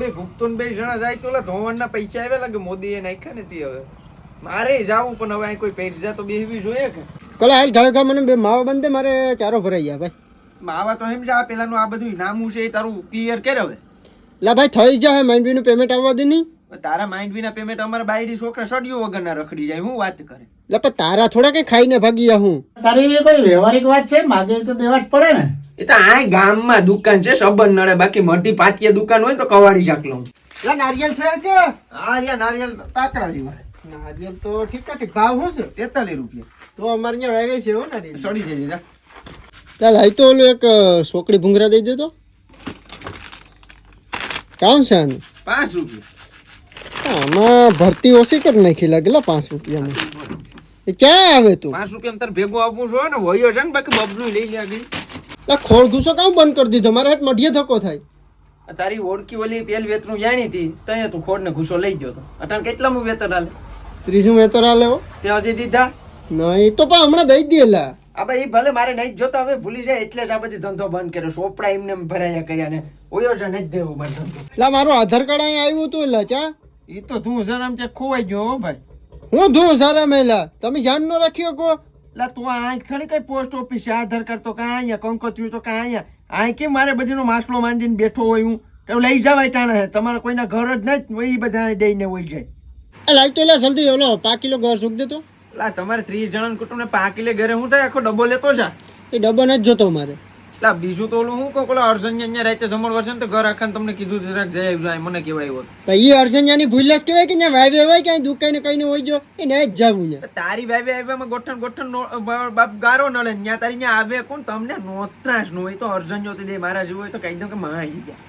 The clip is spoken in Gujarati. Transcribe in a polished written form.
બે ભૂખતો બે જણા જાય તો ધોવાણના પૈસા આવે લાગે મોદી એ નાખ્યા નથી. હવે મારે જાવું પણ હવે કોઈ પૈસા તો બેહવી જોઈએ કે કલા હાલ ઘા મને બે માવા બંધે મારે ચારો ભરાઈ ગયા ભાઈ. માવા તો એમ છે આ પેલાનું આ બધું નામું છે એ તારું ક્લિયર કરે હવે. લા ભાઈ થઈ જાય માઇન્ડ નું પેમેન્ટ આવવા દે નહીં. તારા માઇન્ડ વિના પેમેન્ટ અમારા બાયડી છોકરા સડિયો વગરના રખડી જાય. હું વાત કરે લા પણ તારા થોડા કઈ ખાઈને ભાગી ગયા હું. તારી કોઈ વ્યવહારિક વાત છે, માગે તો દેવા જ પડે ને. એ તો આ ગામમાં દુકાન છે સબન નડે, બાકી મોટી પાટિયા દુકાન હોય તો કવાડી શાક લઉં. લા નારિયેલ છે કે હા યાર નારિયેલ ટાકડા જેવા. નારિયેલ તો ઠીક ઠીક ભાવ શું છે? 43 રૂપિયા. તો અમારે અહીંયા વાવે છે હો નારિયેલ. સડી જાય. લા લાઈ તો ઓલું એક સોકડી ભૂંગરા દઈ દે તો. કામ છે આનું? 5 રૂપિયા. આમાં ભરતી ઓછી કરી નાખી લાગેલા 5 રૂપિયામાં. એ ક્યાં આવે તું? 5 રૂપિયા તાર ભેગું આપવું છો ને વયો છે ને, બાકી બબનું લઈ લે આગળ. લા ખોળ ઘૂસો કામ બંધ કરી દીધો? મારા હેઠ મઢીએ ધક્કો થાય. તારી ઓળખી ઓલી પેલ વેતનું જાણી હતી તય તું ખોડ ને ઘૂસો લઈ ગયો તો. અટાણ કેટલામું વેતન હાલે? 30 વેતર હાલે હો. તે હજી દીધા નહીં તો પણ હમણાં દઈ દેલા. આ ભાઈ ભલે મારે નહીં જોતા, હવે ભૂલી જાય એટલે જ આ બધી ધંધો બંધ કર્યો. ચોપડા એમને ભરાયા કર્યા ને ઓયો છે નહીં દેવું બંધ ધંધો. લા મારું આધાર કાર્ડ અહીં આવ્યું હતું એલા ચા. એ તો તું જરા ત્યાં ખોવાઈ ગયો હો ભાઈ. હું ધું સારા મેલા તમે જાણ ન રાખ્યો કો. લા તું આ ખાલી કઈ પોસ્ટ ઓફિસ છે, આધાર કાર્ડ તો કાં અહીંયા, કંકોત્રી તો કાં અહીંયા. આ કેમ મારે બધીનો માસલો માંડીને બેઠો હોય હું તો લઈ જવાય ટાણે. તમારા કોઈના ઘર જ નહીં એ બધા દઈને હોય જાય. લાઈટ તો લા જલ્દી ઓલો 5 કિલો ઘર સુક દેતો. લા તમારે 30 જણાનું કુટુંબ ને 5 કિલો ઘરે હું થાય આખો ડબ્બો લેતો જા. એ ડબ્બો ન જ જોતો મારે. લા બીજું તો ઓલું હું કહું પેલા અર્જન અહીંયા રાતે જમણ વર્ષે ને તો ઘર આખા તમને કીધું જરાક જઈ આવ્યું મને કેવાય હોત. ભાઈ એ અર્જન્યાની ભૂલ્લાસ કહેવાય કે ત્યાં વાવે હોય ક્યાંય દુકાઈ ને કઈ ને હોય જો એ ન જ જાવું ને. તારી ભાઈ આવ્યામાં ગોઠણ બાપ ગારો નળે ત્યાં તારી ત્યાં આવે કોણ તમને નોત્રાશ નો હોય તો અર્જન જોતી દે મારા જેવું હોય તો કહી દઉં કે માં આવી ગયા.